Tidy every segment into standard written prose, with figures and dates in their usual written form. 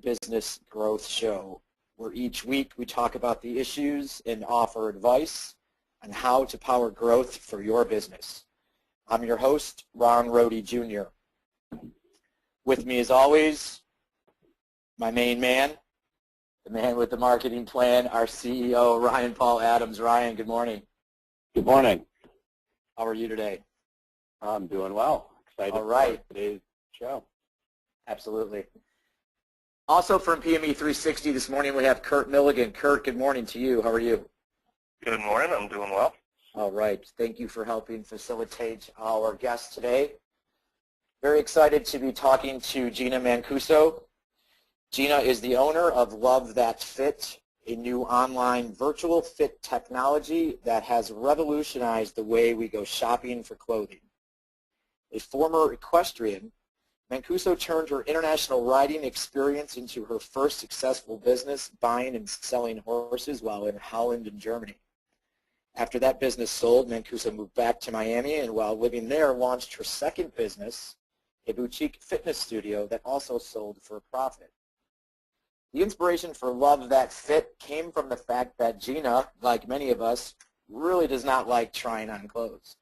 business growth show, where each week we talk about the issues and offer advice on how to power growth for your business. I'm your host, Ron Rohde Jr. With me as always, my main man, the man with the marketing plan, our CEO, Ryan Paul Adams. Ryan, good morning. Good morning. How are you today? I'm doing well. Excited All right. for today's show. Absolutely. Also from PME 360 this morning, we have Kurt Milligan. Kurt, good morning to you. How are you? Good morning. I'm doing well. All right. Thank you for helping facilitate our guest today. Very excited to be talking to Gina Mancuso. Gina is the owner of Love That Fit, a new online virtual fit technology that has revolutionized the way we go shopping for clothing. A former equestrian, Mancuso turned her international riding experience into her first successful business, buying and selling horses while in Holland and Germany. After that business sold, Mancuso moved back to Miami, and while living there, launched her second business, a boutique fitness studio that also sold for a profit. The inspiration for Love That Fit came from the fact that Gina, like many of us, really does not like trying on clothes.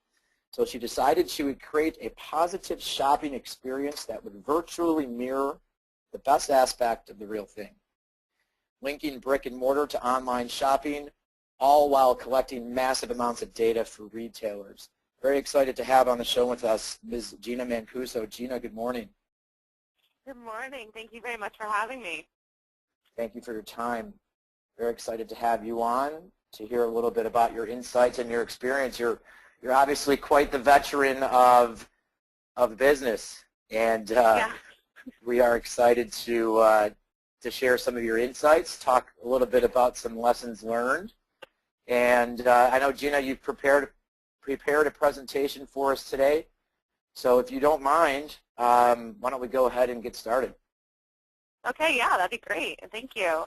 So she decided she would create a positive shopping experience that would virtually mirror the best aspect of the real thing, linking brick and mortar to online shopping, all while collecting massive amounts of data for retailers. Very excited to have on the show with us Ms. Gina Mancuso. Gina, good morning. Good morning. Thank you very much for having me. Thank you for your time. Very excited to have you on to hear a little bit about your insights and your experience. You're obviously quite the veteran of business, and Yeah. we are excited to share some of your insights, talk a little bit about some lessons learned. And I know, Gina, you've prepared a presentation for us today. So if you don't mind, why don't we go ahead and get started? Okay, yeah, that'd be great. Thank you.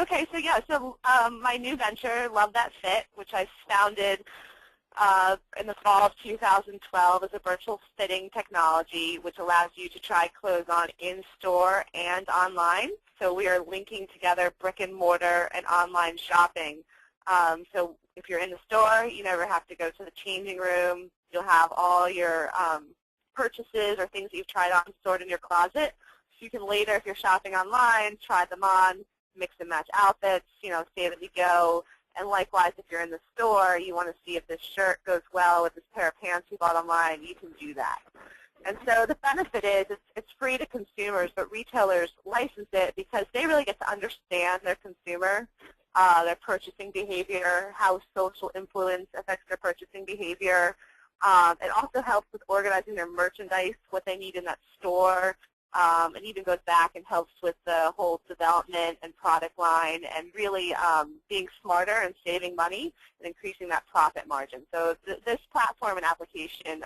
Okay, so my new venture, Love That Fit, which I founded in the fall of 2012, is a virtual fitting technology which allows you to try clothes on in-store and online. So we are linking together brick and mortar and online shopping. So if you're in the store, you never have to go to the changing room. You'll have all your purchases or things that you've tried on stored in your closet. So you can later, if you're shopping online, try them on, mix and match outfits, say that you go. And likewise, if you're in the store, you want to see if this shirt goes well with this pair of pants you bought online, you can do that. And so the benefit is it's free to consumers, but retailers license it because they really get to understand their consumer, their purchasing behavior, how social influence affects their purchasing behavior. It also helps with organizing their merchandise, what they need in that store. It even goes back and helps with the whole development and product line and really being smarter and saving money and increasing that profit margin. So this platform and application,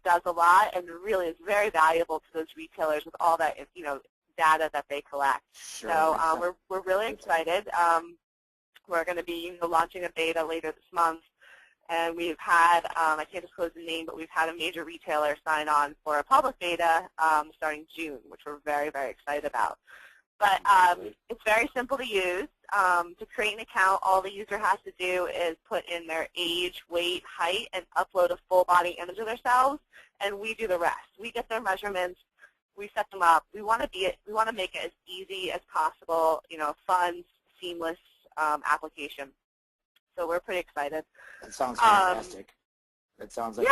does a lot and really is very valuable to those retailers with all that, data that they collect. Sure. So we're really excited. We're going to be launching a beta later this month. And we've had, I can't disclose the name, but we've had a major retailer sign on for a public beta starting June, which we're very, very excited about. But it's very simple to use. To create an account, all the user has to do is put in their age, weight, height, and upload a full body image of themselves, and we do the rest. We get their measurements. We set them up. We want to make it as easy as possible, fun, seamless application. So we're pretty excited. That sounds fantastic. That sounds like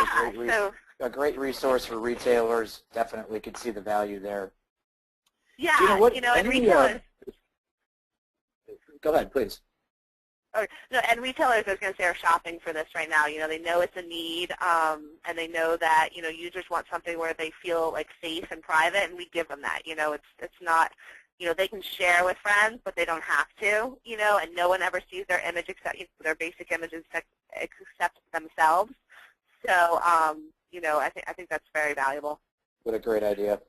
a great resource for retailers. Definitely could see the value there. Yeah, and retailers. Go ahead, please. And retailers, I was going to say, are shopping for this right now. They know it's a need, and they know that users want something where they feel like safe and private, and we give them that. It's not. They can share with friends, but they don't have to, and no one ever sees their image except their basic images except themselves. So, I think that's very valuable. What a great idea.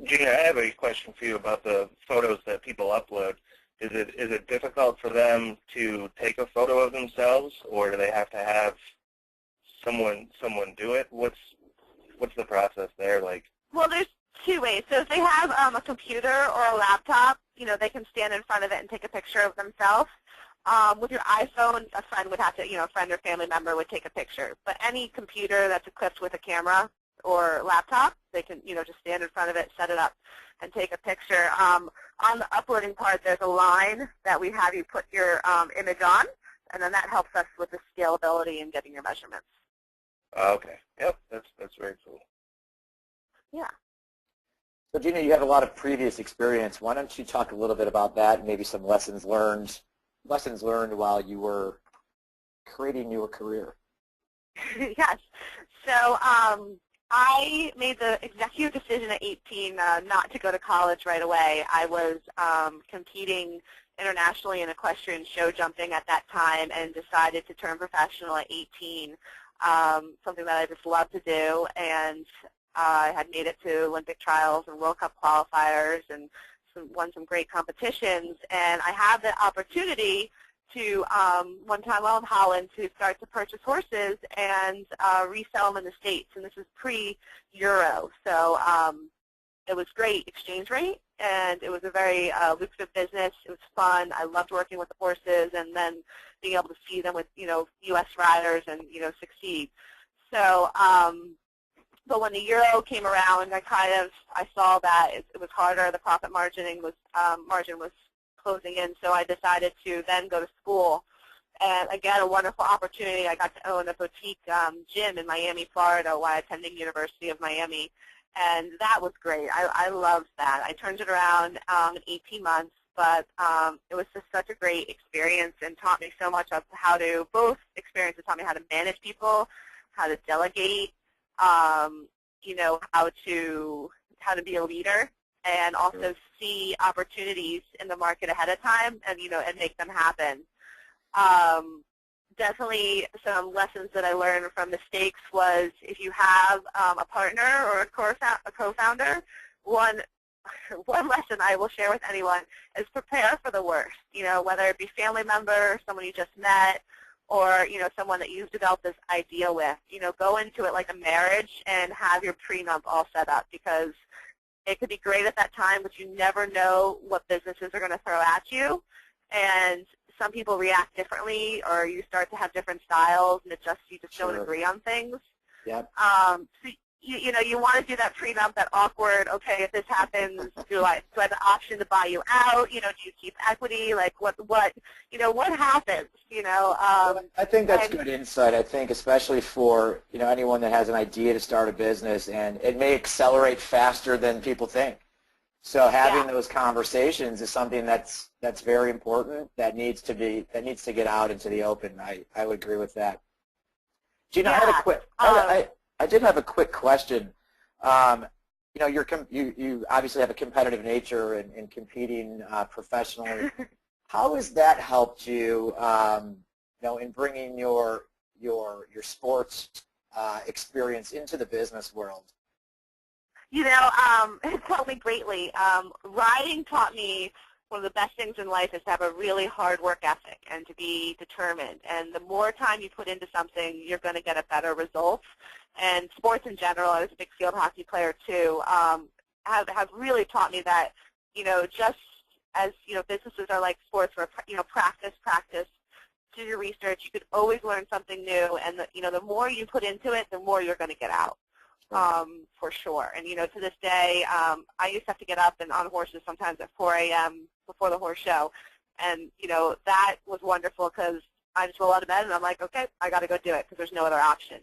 Gina, I have a question for you about the photos that people upload. Is it difficult for them to take a photo of themselves, or do they have to have someone do it? What's the process there like? Well, there's two ways. So if they have a computer or a laptop, they can stand in front of it and take a picture of themselves. With your iPhone, a friend would have to, a friend or family member would take a picture. But any computer that's equipped with a camera or laptop, they can, just stand in front of it, set it up, and take a picture. On the uploading part, there's a line that we have you put your image on, and then that helps us with the scalability and getting your measurements. Okay. Yep. That's very cool. Yeah. So Gina, you have a lot of previous experience. Why don't you talk a little bit about that and maybe some lessons learned while you were creating your career? Yes. So I made the executive decision at 18 not to go to college right away. I was competing internationally in equestrian show jumping at that time and decided to turn professional at 18, something that I just love to do. And I had made it to Olympic trials and World Cup qualifiers and won some great competitions. And I had the opportunity to, one time while in Holland, to start to purchase horses and resell them in the States. And this is pre-Euro. So it was great exchange rate, and it was a very lucrative business. It was fun. I loved working with the horses and then being able to see them with, U.S. riders and, succeed. So, but when the Euro came around, I saw that it was harder. The profit margin was closing in, so I decided to then go to school. And again, a wonderful opportunity. I got to own a boutique gym in Miami, Florida, while attending University of Miami, and that was great. I loved that. I turned it around in 18 months, but it was just such a great experience and taught me so much of both experiences taught me how to manage people, how to delegate, how to be a leader, and also see opportunities in the market ahead of time and, and make them happen. Definitely some lessons that I learned from mistakes was if you have a partner or a co-founder, one lesson I will share with anyone is prepare for the worst, whether it be family member, someone you just met, or, someone that you've developed this idea with. Go into it like a marriage and have your prenup all set up, because it could be great at that time, but you never know what businesses are going to throw at you. And some people react differently, or you start to have different styles, and you just don't agree on things. Yep. So you want to do that prenup, that awkward. Okay, if this happens, do I have the option to buy you out? Do you keep equity? Like what happens? I think that's good insight. I think especially for anyone that has an idea to start a business, and it may accelerate faster than people think. So having those conversations is something that's very important. That needs to get out into the open. I would agree with that. Gina, I did have a quick question. You obviously have a competitive nature in competing professionally. How has that helped you, in bringing your sports experience into the business world? It helped me greatly. Riding taught me one of the best things in life is to have a really hard work ethic and to be determined. And the more time you put into something, you're going to get a better result. And sports in general, I was a big field hockey player too, have really taught me that, just as, businesses are like sports where, practice, do your research. You could always learn something new. And, the more you put into it, the more you're going to get out. For sure. And, to this day, I used to have to get up and on horses sometimes at 4 a.m. before the horse show. And, that was wonderful because I just roll out of bed and I'm like, okay, I got to go do it because there's no other option,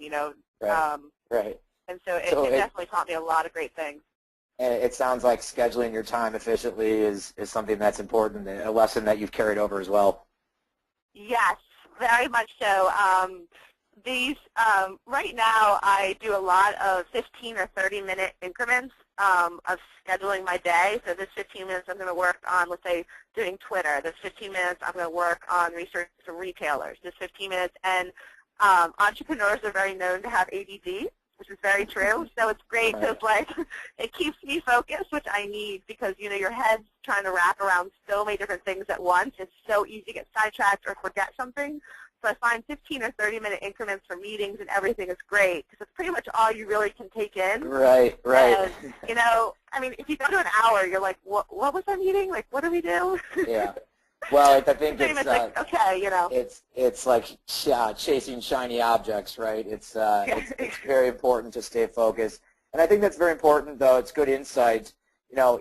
Right. And so it definitely taught me a lot of great things. It sounds like scheduling your time efficiently is something that's important, a lesson that you've carried over as well. Yes, very much so. Right now I do a lot of 15 or 30-minute increments of scheduling my day. So this 15 minutes I'm going to work on, let's say, doing Twitter. This 15 minutes I'm going to work on research from retailers. This 15 minutes, and entrepreneurs are very known to have ADD, which is very true. So it's great because it keeps me focused, which I need because, your head's trying to wrap around so many different things at once. It's so easy to get sidetracked or forget something. So I find 15 or 30-minute increments for meetings and everything is great because it's pretty much all you really can take in. Right. And, I mean, if you go to an hour, you're like, what was our meeting? Like, what do we do? Yeah. Well, I think it's like, okay, It's like chasing shiny objects, right? It's very important to stay focused. And I think that's very important, though. It's good insight.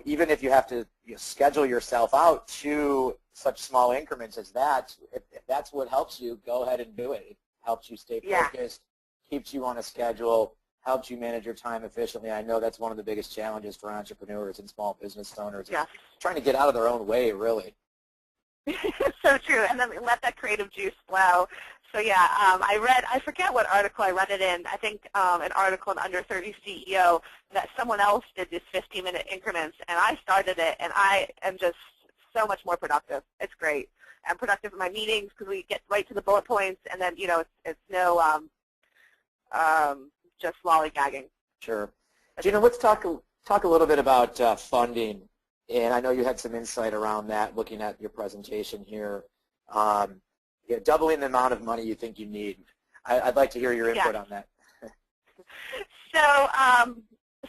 Even if you have to schedule yourself out to such small increments as that, if that's what helps you, go ahead and do it. It helps you stay focused, keeps you on a schedule, helps you manage your time efficiently. I know that's one of the biggest challenges for entrepreneurs and small business owners, trying to get out of their own way, really. So true, and then let that creative juice flow. So yeah, I forget what article I read it in. I think an article in Under 30 CEO that someone else did these 15-minute increments, and I started it, and I am just so much more productive. It's great. I'm productive in my meetings because we get right to the bullet points, and then it's no just lollygagging. Sure. Gina, let's talk a little bit about funding. And I know you had some insight around that looking at your presentation here. Doubling the amount of money you think you need. I'd like to hear your input on that. So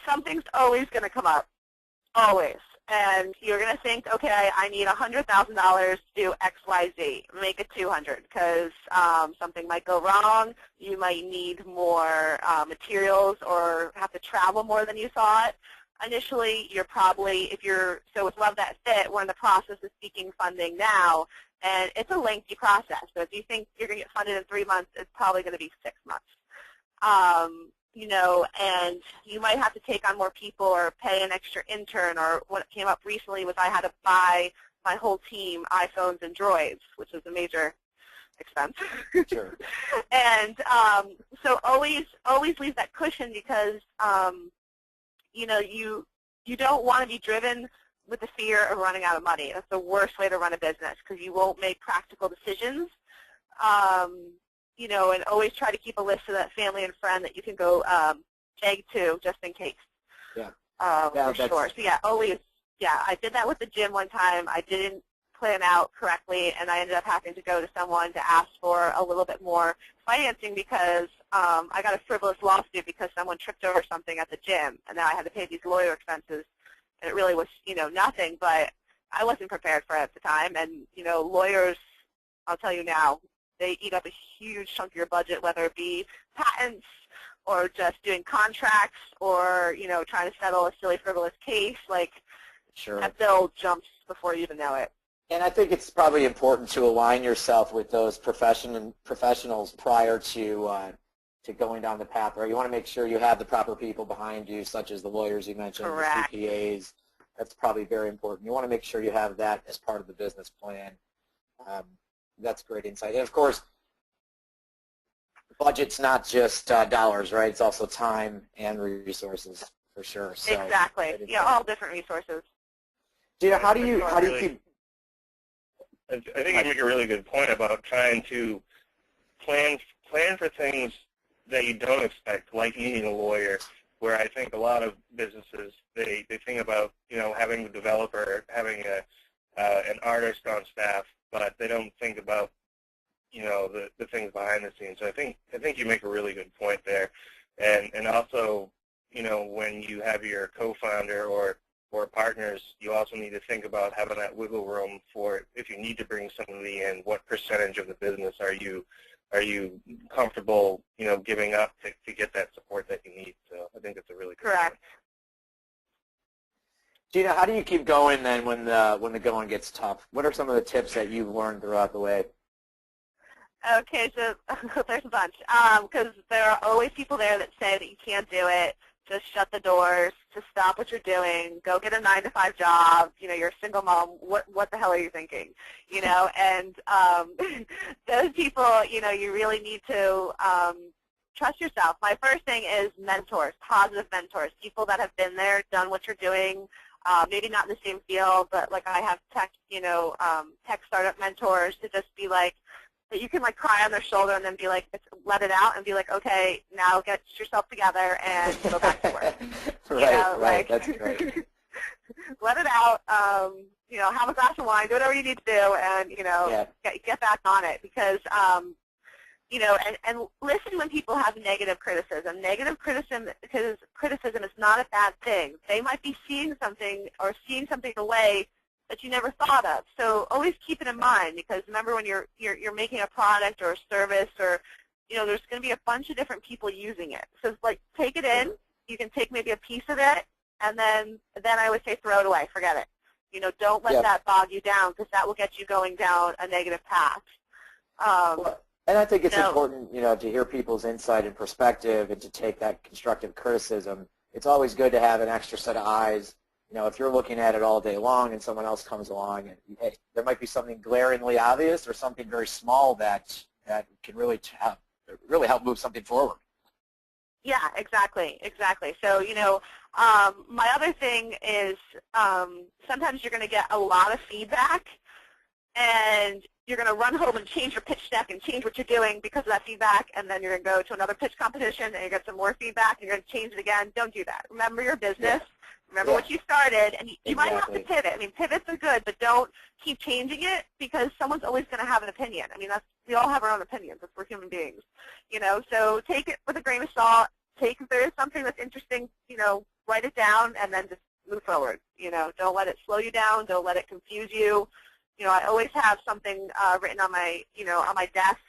something's always going to come up, always. And you're going to think, okay, I need $100,000 to do X, Y, Z. Make it 200 because something might go wrong. You might need more materials or have to travel more than you thought. Initially, you're probably, so with Love That Fit, we're in the process of seeking funding now, and it's a lengthy process. So if you think you're going to get funded in 3 months, it's probably going to be 6 months. And you might have to take on more people or pay an extra intern, or what came up recently was I had to buy my whole team iPhones and Droids, which is a major expense. Sure. And so always leave that cushion because you don't want to be driven with the fear of running out of money. That's the worst way to run a business because you won't make practical decisions. And always try to keep a list of that family and friend that you can go beg to just in case. Yeah. For sure. So I did that with the gym one time. I didn't plan out correctly, and I ended up having to go to someone to ask for a little bit more financing because I got a frivolous lawsuit because someone tripped over something at the gym, and now I had to pay these lawyer expenses, and it really was, nothing, but I wasn't prepared for it at the time, and, lawyers, I'll tell you now, they eat up a huge chunk of your budget, whether it be patents or just doing contracts or, trying to settle a silly frivolous case, sure. That bill jumps before you even know it. And I think it's probably important to align yourself with those professionals prior to going down the path, right? You want to make sure you have the proper people behind you, such as the lawyers you mentioned, Correct. the CPAs. That's probably very important. You want to make sure you have that as part of the business plan. That's great insight. And, of course, budget's not just dollars, right? It's also time and resources, for sure. So, exactly. Yeah, all different resources. Gina, how do you keep... I think you make a really good point about trying to plan for things that you don't expect, like needing a lawyer, where I think a lot of businesses, they think about, having a developer, having an artist on staff, but they don't think about, the things behind the scenes. So I think you make a really good point there. And also, when you have your co-founder or partners, you also need to think about having that wiggle room for if you need to bring somebody in, what percentage of the business are you comfortable, giving up to get that support that you need. So I think that's a really good Correct. point. Gina, how do you keep going then when the going gets tough? What are some of the tips that you've learned throughout the way? Okay, so there's a bunch. Because there are always people there that say that you can't do it. Just shut the doors. Just stop what you're doing. Go get a 9-to-5 job. You're a single mom. What the hell are you thinking? And those people, you really need to trust yourself. My first thing is mentors, positive mentors, people that have been there, done what you're doing. Maybe not in the same field, but like I have tech, tech startup mentors to just be like, that you can cry on their shoulder and then be like, let it out and be like, okay, now get yourself together and go back to work. Right, that's great. Let it out, have a glass of wine, do whatever you need to do, and, get back on it because, and listen when people have negative criticism. Negative criticism, because criticism is not a bad thing. They might be seeing something in a way that you never thought of. So always keep it in mind, because remember, when you're making a product or a service, or there's going to be a bunch of different people using it. So it's like, take it in. You can take maybe a piece of it, and then I would say throw it away. Forget it. Don't let that bog you down, because that will get you going down a negative path. And I think it's important, to hear people's insight and perspective, and to take that constructive criticism. It's always good to have an extra set of eyes. If you're looking at it all day long and someone else comes along, and hey, there might be something glaringly obvious or something very small that can really help move something forward. Yeah, exactly. So, my other thing is sometimes you're going to get a lot of feedback, and you're going to run home and change your pitch deck and change what you're doing because of that feedback, and then you're going to go to another pitch competition and you get some more feedback and you're going to change it again. Don't do that. Remember your business. Remember what you started, and you might have to pivot. I mean, pivots are good, but don't keep changing it, because someone's always going to have an opinion. I mean, we all have our own opinions. We're human beings, So take it with a grain of salt. If there is something that's interesting, write it down and then just move forward. Don't let it slow you down. Don't let it confuse you. I always have something written on my, on my desk.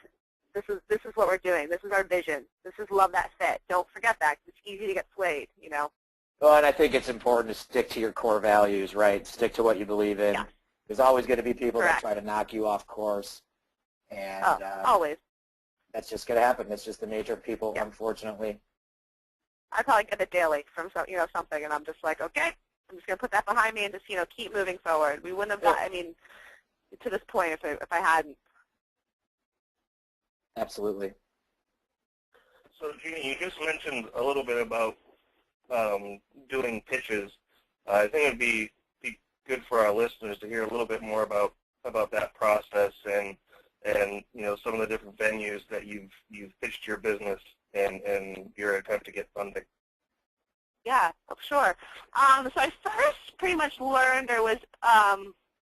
This is what we're doing. This is our vision. This is love that fit. Don't forget that. It's easy to get swayed. Well, and I think it's important to stick to your core values, right? Stick to what you believe in. Yeah. There's always going to be people Correct. that try to knock you off course, and always. That's just going to happen. That's just the nature of people, unfortunately. I probably get it daily from something, and I'm just like, okay, I'm just going to put that behind me and just keep moving forward. We wouldn't have got, to this point if I hadn't. Absolutely. So, Gina, you just mentioned a little bit about doing pitches. I think it would be good for our listeners to hear a little bit more about that process and some of the different venues that you've pitched your business and your attempt to get funding. Yeah, sure. So I first pretty much learned, or was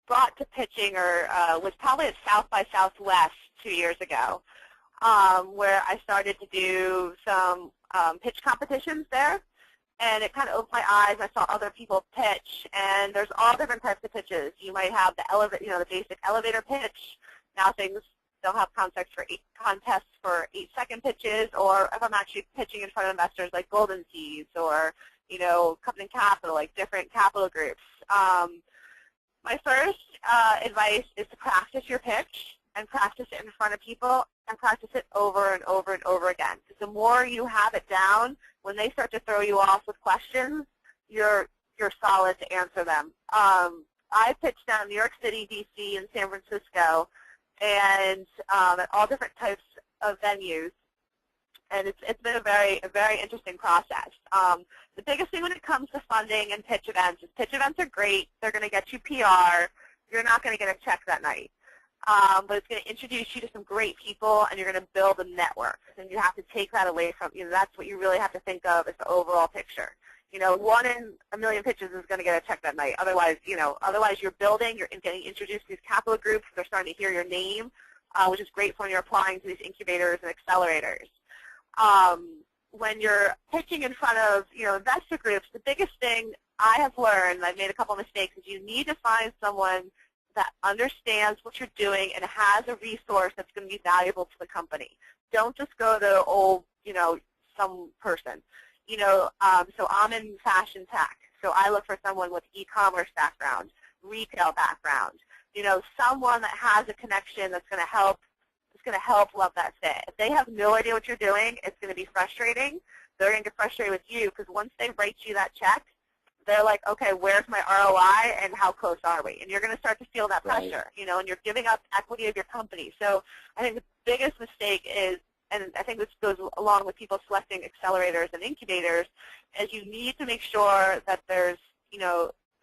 brought to pitching, or was probably at South by Southwest 2 years ago, where I started to do some pitch competitions there. And it kind of opened my eyes. I saw other people pitch, and there's all different types of pitches. You might have the basic elevator pitch. Now things don't have contests for 8-second pitches, or if I'm actually pitching in front of investors, like Golden Seeds, or Covenant Capital, like different capital groups. My first advice is to practice your pitch, and practice it in front of people, and practice it over and over and over again. Because the more you have it down, when they start to throw you off with questions, you're solid to answer them. I pitched down in New York City, D.C., and San Francisco, and at all different types of venues. And it's been a very interesting process. The biggest thing when it comes to funding and pitch events is pitch events are great. They're going to get you PR. You're not going to get a check that night. But it's going to introduce you to some great people, and you're going to build a network. And you have to take that away from, that's what you really have to think of as the overall picture. 1 in a million pitches is going to get a check that night. Otherwise, otherwise you're building, you're getting introduced to these capital groups. They're starting to hear your name, which is great for when you're applying to these incubators and accelerators. When you're pitching in front of, investor groups, the biggest thing I have learned, and I've made a couple of mistakes, is you need to find someone that understands what you're doing and has a resource that's going to be valuable to the company. Don't just go to old, some person. So I'm in fashion tech, so I look for someone with e-commerce background, retail background, someone that has a connection that's going to help. It's going to help love that fit. If they have no idea what you're doing, it's going to be frustrating. They're going to get frustrated with you, because once they write you that check, they're like, okay, where's my ROI and how close are we? And you're going to start to feel that pressure, and you're giving up equity of your company. So I think the biggest mistake is, and I think this goes along with people selecting accelerators and incubators, is you need to make sure that there's,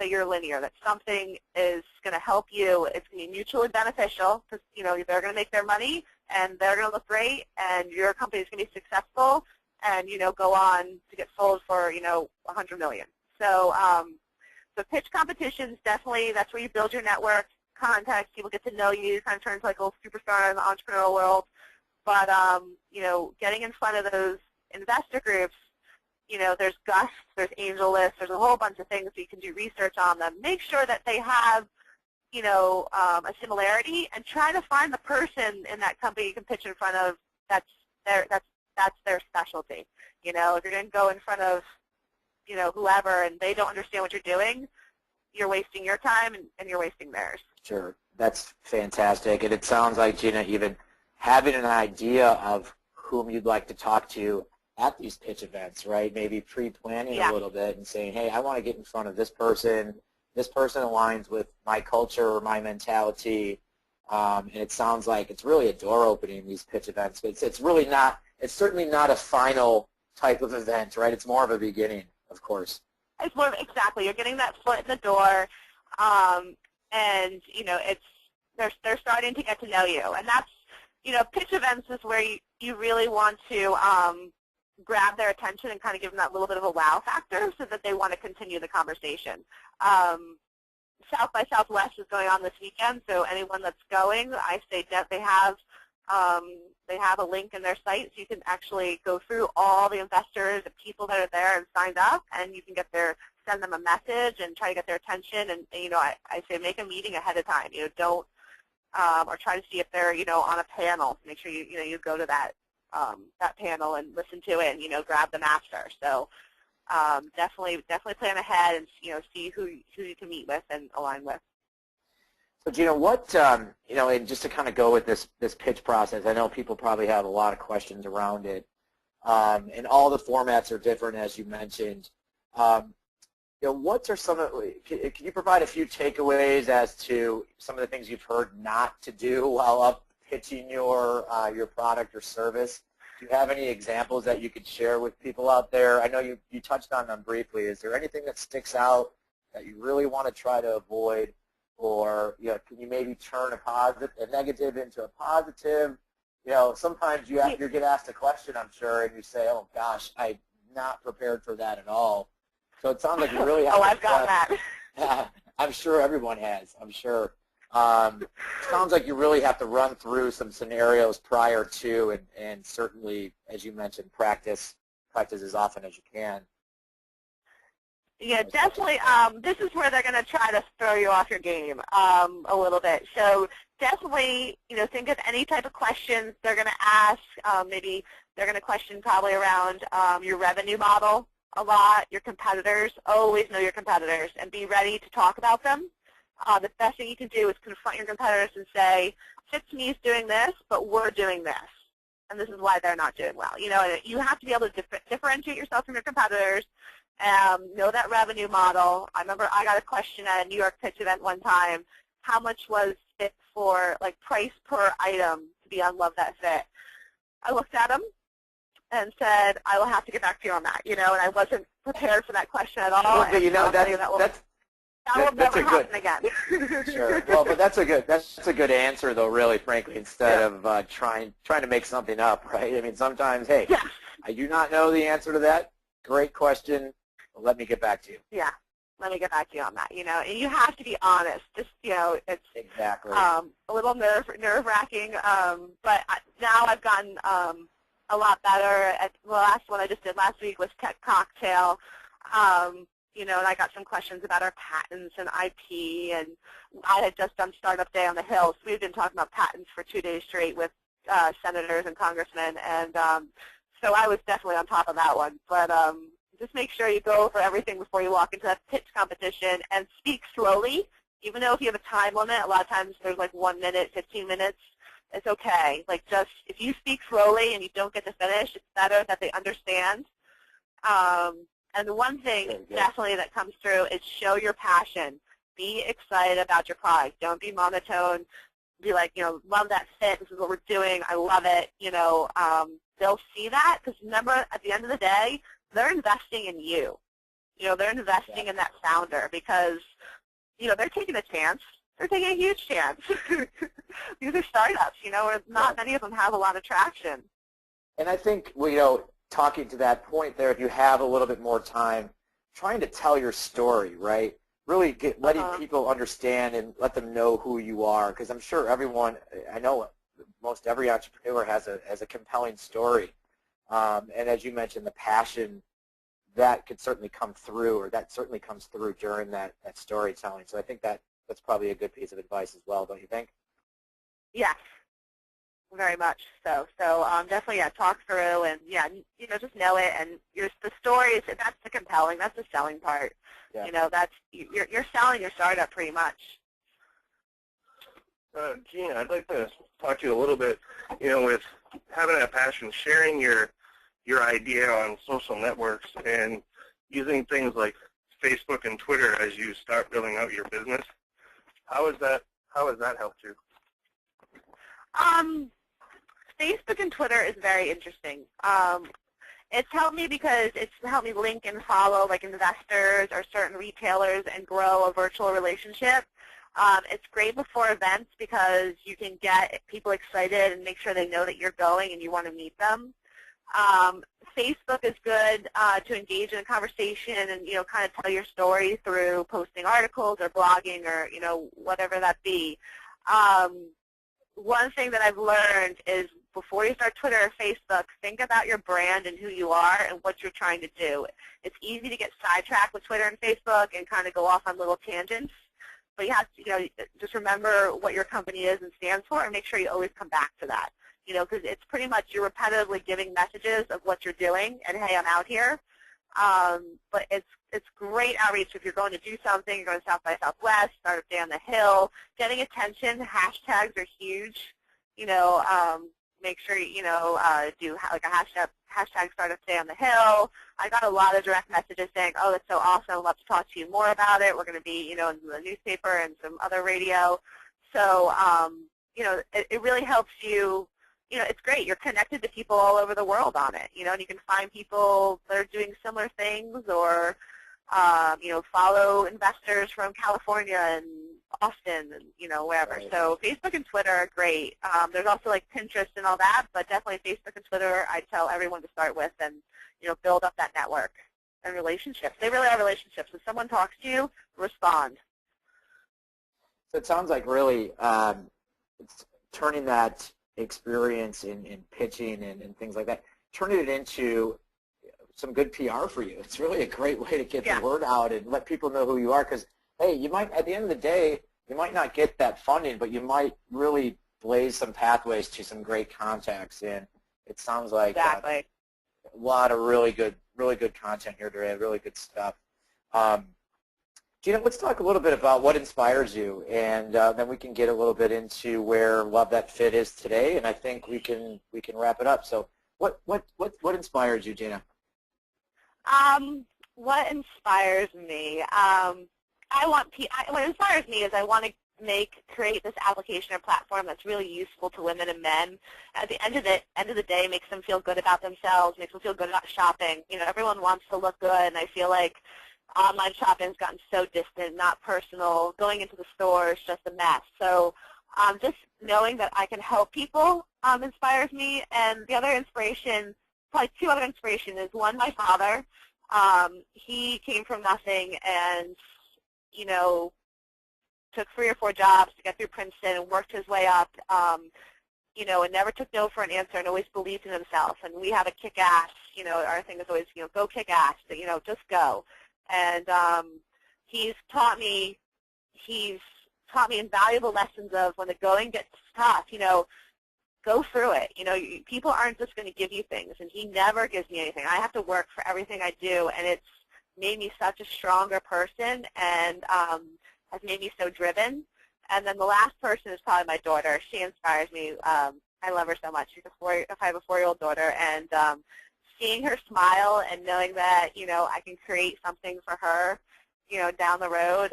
that you're linear, that something is going to help you. It's going to be mutually beneficial, because, they're going to make their money, and they're going to look great, and your company is going to be successful, and, go on to get sold for, $100 million. So, so pitch competitions, definitely, that's where you build your network, contacts, people get to know you, kind of turns like a little superstar in the entrepreneurial world. But, getting in front of those investor groups, there's GUST, there's AngelList, there's a whole bunch of things so you can do research on them. Make sure that they have, a similarity, and try to find the person in that company you can pitch in front of that's their specialty. If you're going to go in front of, whoever and they don't understand what you're doing, you're wasting your time and you're wasting theirs. Sure. That's fantastic. And it sounds like, Gina, even having an idea of whom you'd like to talk to at these pitch events, right? Maybe pre-planning a little bit and saying, hey, I want to get in front of this person. This person aligns with my culture or my mentality. And it sounds like it's really a door opening, these pitch events. It's really not, it's certainly not a final type of event, right? It's more of a beginning, of course. It's more of, exactly. You're getting that foot in the door, and they're starting to get to know you, and that's pitch events is where you really want to grab their attention and kind of give them that little bit of a wow factor so that they want to continue the conversation. South by Southwest is going on this weekend, so anyone that's going, I say that they have a link in their site so you can actually go through all the investors and people that are there and signed up, and you can send them a message and try to get their attention. And I say make a meeting ahead of time. Don't or try to see if they're on a panel. Make sure you go to that panel and listen to it and grab them after. So definitely plan ahead and see who you can meet with and align with. So Gina, what and just to kind of go with this pitch process, I know people probably have a lot of questions around it, and all the formats are different, as you mentioned. What are some of? Can you provide a few takeaways as to some of the things you've heard not to do while up pitching your product or service? Do you have any examples that you could share with people out there? I know you touched on them briefly. Is there anything that sticks out that you really want to try to avoid? Or can you maybe turn a negative into a positive? Sometimes you get asked a question, I'm sure, and you say, "Oh gosh, I'm not prepared for that at all." So it sounds like you really have. Oh, I've got that. Yeah, I'm sure everyone has. I'm sure. Sounds like you really have to run through some scenarios prior to, and certainly, as you mentioned, practice as often as you can. Yeah, definitely. This is where they're going to try to throw you off your game a little bit. So definitely, think of any type of questions they're going to ask. Maybe they're going to question probably around your revenue model a lot, your competitors. Always know your competitors and be ready to talk about them. The best thing you can do is confront your competitors and say, Fitz-Me's doing this, but we're doing this. And this is why they're not doing well. You have to be able to differentiate yourself from your competitors. Know that revenue model. I remember I got a question at a New York pitch event one time. How much was it for, price per item to be on Love That Fit? I looked at them and said, I will have to get back to you on that. And I wasn't prepared for that question at all. Well, but that will never happen again. Sure. Well, but that's a good answer, though. Really, frankly, instead of trying to make something up, right? I mean, sometimes, hey, I do not know the answer to that. Great question. Let me get back to you. Yeah, let me get back to you on that. And you have to be honest. Just it's exactly a little nerve-wracking, but now I've gotten a lot better. The last one I just did last week was Tech Cocktail. And I got some questions about our patents and IP, and I had just done Startup Day on the Hill, so we've been talking about patents for 2 days straight with senators and congressmen, and so I was definitely on top of that one. But just make sure you go over everything before you walk into that pitch competition, and speak slowly. Even though if you have a time limit, a lot of times there's 1 minute, 15 minutes, it's okay. Just if you speak slowly and you don't get to finish, it's better that they understand. And the one thing definitely that comes through is show your passion. Be excited about your product. Don't be monotone. Be like, love that fit. This is what we're doing. I love it. They'll see that because remember, at the end of the day, they're investing in you. They're investing in that founder because, they're taking a chance. They're taking a huge chance. These are startups, where not many of them have a lot of traction. And I think, talking to that point there, if you have a little bit more time, trying to tell your story, right? Really letting people understand and let them know who you are, because I'm sure everyone, I know most every entrepreneur has a compelling story. And as you mentioned, the passion, that could certainly come through, or that certainly comes through during that storytelling. So I think that's probably a good piece of advice as well, don't you think? Yes, very much so. So definitely, yeah, talk through and, yeah, just know it. And the stories, that's the compelling, that's the selling part. Yeah. That's, you're selling your startup pretty much. Gina, I'd like to talk to you a little bit, with having that passion, sharing your idea on social networks and using things like Facebook and Twitter as you start building out your business. How has that helped you? Facebook and Twitter is very interesting. It's helped me because it's helped me link and follow like investors or certain retailers and grow a virtual relationship. It's great before events because you can get people excited and make sure they know that you're going and you want to meet them. Facebook is good to engage in a conversation and, kind of tell your story through posting articles or blogging or, whatever that be. One thing that I've learned is before you start Twitter or Facebook, think about your brand and who you are and what you're trying to do. It's easy to get sidetracked with Twitter and Facebook and kind of go off on little tangents. But you have to, just remember what your company is and stands for and make sure you always come back to that. Because it's pretty much you're repetitively giving messages of what you're doing and, hey, I'm out here. But it's great outreach if you're going to do something, you're going to South by Southwest, start a day on the hill. Getting attention, hashtags are huge. Make sure do like a hashtag start a day on the hill. I got a lot of direct messages saying, oh, that's so awesome, I'd love to talk to you more about it. We're going to be, in the newspaper and some other radio. So, it really helps you. It's great. You're connected to people all over the world on it, and you can find people that are doing similar things or, follow investors from California and Austin and, wherever. Right. So Facebook and Twitter are great. There's also like Pinterest and all that, but definitely Facebook and Twitter I tell everyone to start with and, build up that network and relationships. They really are relationships. If someone talks to you, respond. So it sounds like really it's turning that experience in pitching and things like that, turning it into some good PR for you. It's really a great way to get the word out and let people know who you are because, hey, you might, at the end of the day, you might not get that funding, but you might really blaze some pathways to some great contacts. And it sounds like exactly. A lot of really good content here today, really good stuff. Gina, let's talk a little bit about what inspires you, and then we can get a little bit into where Love That Fit is today, and I think we can wrap it up. So, what inspires you, Gina? What inspires me? What inspires me is I want to create this application or platform that's really useful to women and men. At the end of the day, makes them feel good about themselves, makes them feel good about shopping. Everyone wants to look good, and I feel like online shopping has gotten so distant, not personal. Going into the store is just a mess. So just knowing that I can help people inspires me. And the other inspiration, probably two other inspirations, is one, my father. He came from nothing and, took 3 or 4 jobs to get through Princeton and worked his way up, and never took no for an answer and always believed in himself. And we have a kick-ass, our thing is always, go kick-ass, just go. And he's taught me invaluable lessons of when the going gets tough, go through it. People aren't just going to give you things, and he never gives me anything. I have to work for everything I do, and it's made me such a stronger person and has made me so driven. And then the last person is probably my daughter. She inspires me. I love her so much. I have a 4-year-old daughter, and seeing her smile and knowing that, I can create something for her, down the road,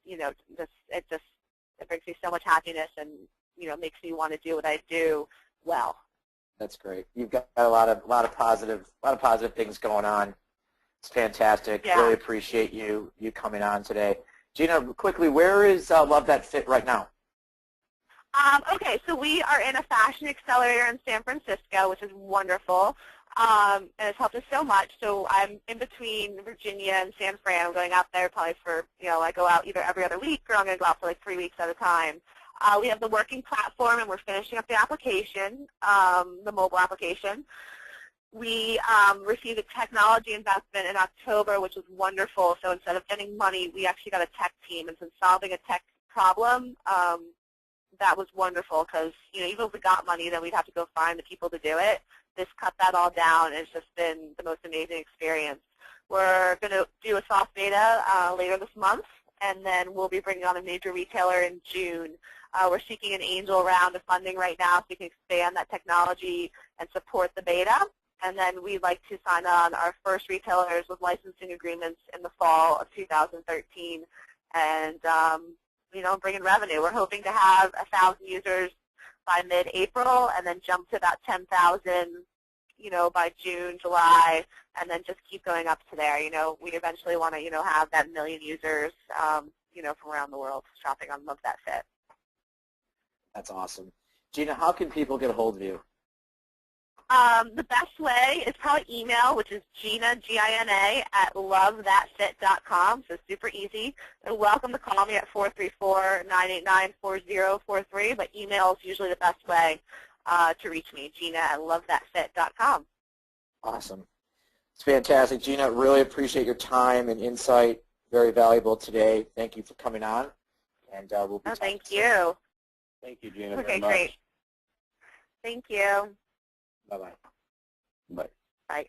it brings me so much happiness and, makes me want to do what I do well. That's great. You've got a lot of positive things going on. It's fantastic. Yeah. Really appreciate you coming on today. Gina, quickly, where is Love That Fit right now? Okay, so we are in a fashion accelerator in San Francisco, which is wonderful. And it's helped us so much. So I'm in between Virginia and San Fran. I'm going out there probably for, I go out either every other week or I'm going to go out for like 3 weeks at a time. We have the working platform, and we're finishing up the application, the mobile application. We received a technology investment in October, which was wonderful. So instead of getting money, we actually got a tech team. And since solving a tech problem, that was wonderful because, even if we got money, then we'd have to go find the people to do it. This cut that all down, and it's just been the most amazing experience. We're going to do a soft beta later this month, and then we'll be bringing on a major retailer in June. We're seeking an angel round of funding right now so we can expand that technology and support the beta. And then we'd like to sign on our first retailers with licensing agreements in the fall of 2013 and, bring in revenue. We're hoping to have 1,000 users by mid-April and then jump to about 10,000, by June, July, and then just keep going up to there. We eventually want to, have that 1 million users, from around the world shopping on Love That Fit. That's awesome. Gina, how can people get a hold of you? The best way is probably email, which is Gina, G-I-N-A, at lovethatfit.com, so super easy. You're welcome to call me at 434-989-4043, but email is usually the best way to reach me, Gina at lovethatfit.com. Awesome. It's fantastic. Gina, really appreciate your time and insight. Very valuable today. Thank you for coming on, and we'll be talking thank soon. you. Thank you, Gina, Okay, very much. great. Thank you. Bye-bye. Bye. Bye.